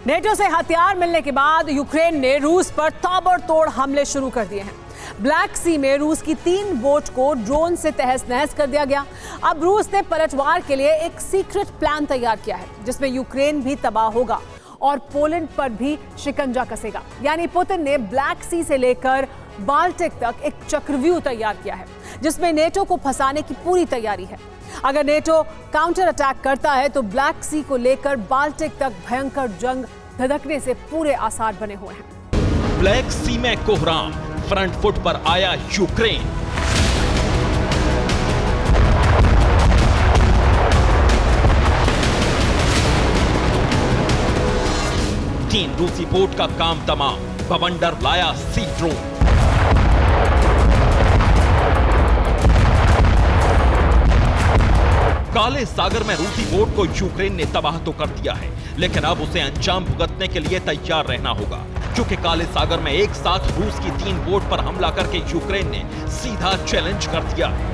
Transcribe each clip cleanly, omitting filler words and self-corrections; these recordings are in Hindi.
नेटो से हथियार मिलने के बाद यूक्रेन ने रूस पर ताबड़तोड़ हमले शुरू कर दिए हैं। ब्लैक सी में रूस की 3 बोट को ड्रोन से तहस नहस कर दिया गया। अब रूस ने पलटवार के लिए एक सीक्रेट प्लान तैयार किया है, जिसमें यूक्रेन भी तबाह होगा और पोलैंड पर भी शिकंजा कसेगा। यानी पुतिन ने ब्लैक सी से लेकर बाल्टिक तक एक चक्रव्यूह तैयार किया है, जिसमें नेटो को फंसाने की पूरी तैयारी है। अगर नेटो काउंटर अटैक करता है तो ब्लैक सी को लेकर बाल्टिक तक भयंकर जंग धधकने से पूरे आसार बने हुए हैं। ब्लैक सी में कोहराम, फ्रंट फुट पर आया यूक्रेन। तीन रूसी बोट का काम तमाम, बवंडर लाया सी ड्रोन। काले सागर में रूसी बोट को यूक्रेन ने तबाह तो कर दिया है, लेकिन अब उसे अंजाम भुगतने के लिए तैयार रहना होगा, क्योंकि काले सागर में एक साथ रूस की 3 बोट पर हमला करके यूक्रेन ने सीधा चैलेंज कर दिया है।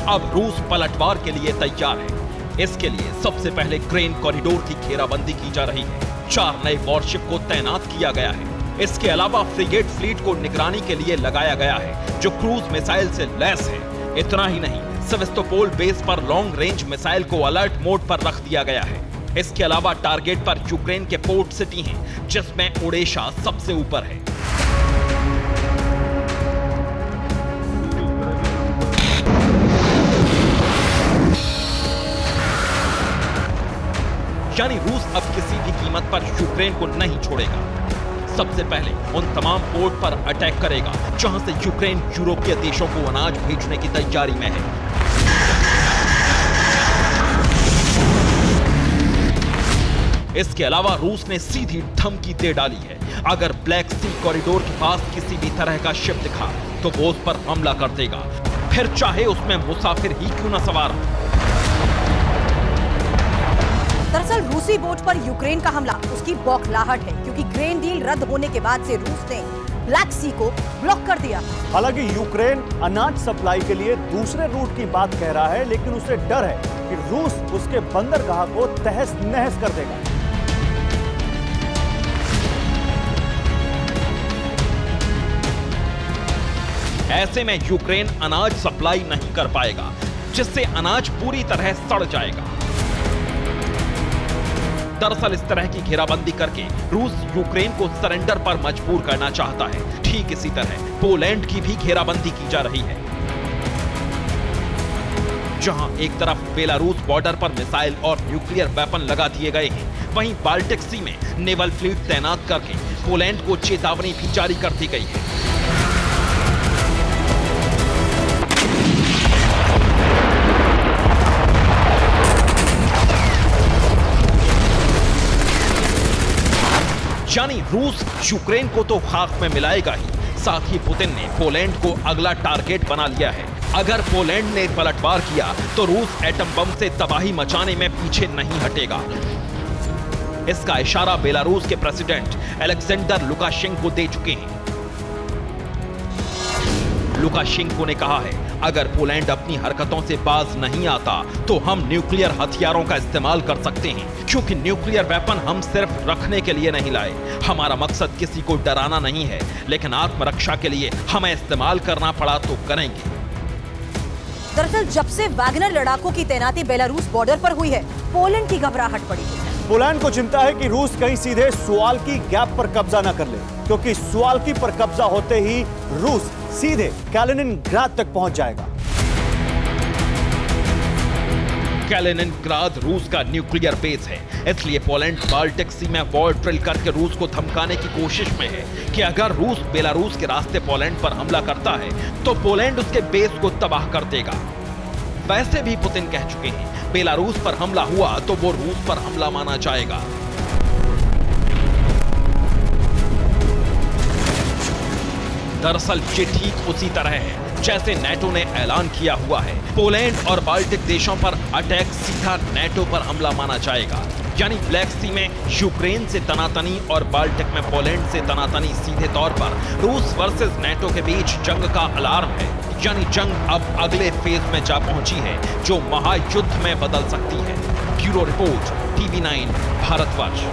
अब रूस पलटवार के लिए तैयार है। इसके लिए सबसे पहले ग्रेन कॉरिडोर की घेराबंदी की जा रही है। 4 नए वॉरशिप को तैनात किया गया है। इसके अलावा फ्रिगेट फ्लीट को निगरानी के लिए लगाया गया है, जो क्रूज मिसाइल से लैस है। इतना ही नहीं, सेवास्तोपोल बेस पर लॉन्ग रेंज मिसाइल को अलर्ट मोड पर रख दिया गया है। इसके अलावा टारगेट पर यूक्रेन के पोर्ट सिटी हैं, जिसमें ओडेशा सबसे ऊपर है। यानी रूस अब किसी भी कीमत पर यूक्रेन को नहीं छोड़ेगा। सबसे पहले उन तमाम पोर्ट पर अटैक करेगा जहां से यूक्रेन यूरोपीय देशों को अनाज भेजने की तैयारी में है। इसके अलावा रूस ने सीधी धमकी दे डाली है, अगर ब्लैक सी कॉरिडोर के पास किसी भी तरह का शिप दिखा तो वो उस पर हमला कर देगा, फिर चाहे उसमें मुसाफिर ही क्यों न सवार हो। दरअसल रूसी बोट पर यूक्रेन का हमला उसकी बौखलाहट है, क्योंकि ग्रेन डील रद्द होने के बाद से रूस ने ब्लैक सी को ब्लॉक कर दिया। हालांकि यूक्रेन अनाज सप्लाई के लिए दूसरे रूट की बात कह रहा है, लेकिन उसे डर है कि रूस उसके बंदरगाह को तहस नहस कर देगा। ऐसे में यूक्रेन अनाज सप्लाई नहीं कर पाएगा, जिससे अनाज पूरी तरह सड़ जाएगा। दरअसल इस तरह की घेराबंदी करके रूस यूक्रेन को सरेंडर पर मजबूर करना चाहता है। ठीक इसी तरह पोलैंड की भी घेराबंदी की जा रही है, जहां एक तरफ बेलारूस बॉर्डर पर मिसाइल और न्यूक्लियर वेपन लगा दिए गए हैं, वहीं बाल्टिक सी में नेवल फ्लीट तैनात करके पोलैंड को चेतावनी भी जारी कर दी गई है। यानी रूस यूक्रेन को तो खाक में मिलाएगा ही, साथ ही पुतिन ने पोलैंड को अगला टारगेट बना लिया है। अगर पोलैंड ने पलटवार किया तो रूस एटम बम से तबाही मचाने में पीछे नहीं हटेगा। इसका इशारा बेलारूस के प्रेसिडेंट अलेक्जेंडर लुकाशेंको दे चुके हैं। लुकाशेंको ने कहा है, अगर पोलैंड अपनी हरकतों से बाज नहीं आता तो हम न्यूक्लियर हथियारों का इस्तेमाल कर सकते हैं, क्योंकि न्यूक्लियर वेपन हम सिर्फ रखने के लिए नहीं लाए। हमारा मकसद किसी को डराना नहीं है, लेकिन आत्मरक्षा के लिए हमें इस्तेमाल करना पड़ा तो करेंगे। दरअसल जब से वैगनर लड़ाकों की तैनाती बेलारूस बॉर्डर पर हुई है, पोलैंड की घबराहट बढ़ी है। पोलैंड को चिंता है कि रूस कहीं सीधे सुवाल्की गैप पर कब्जा न कर ले, क्योंकि सुवाल्की पर कब्जा होते ही रूस सीधे कैलिनिनग्राद तक पहुंच जाएगा। कैलिनिनग्राद रूस का न्यूक्लियर बेस है, इसलिए पोलैंड बाल्टिक सी में वॉर ड्रिल करके रूस को धमकाने की कोशिश में है कि अगर रूस बेलारूस के रास्ते पोलैंड पर हमला करता है तो पोलैंड उसके बेस को तबाह कर देगा। वैसे भी पुतिन कह चुके हैं, बेलारूस पर हमला हुआ तो वो रूस पर हमला माना जाएगा। दरअसल ये ठीक उसी तरह है जैसे नेटो ने ऐलान किया हुआ है। पोलैंड और बाल्टिक देशों पर अटैक सीधा नेटो पर हमला माना जाएगा। यानी ब्लैक सी में यूक्रेन से तनातनी और बाल्टिक में पोलैंड से तनातनी सीधे तौर पर रूस वर्सेस नेटो के बीच जंग का अलार्म है। यानी जंग अब अगले फेज में जा पहुंची है, जो महायुद्ध में बदल सकती है। Bureau report, TV9 Bharatvarsh.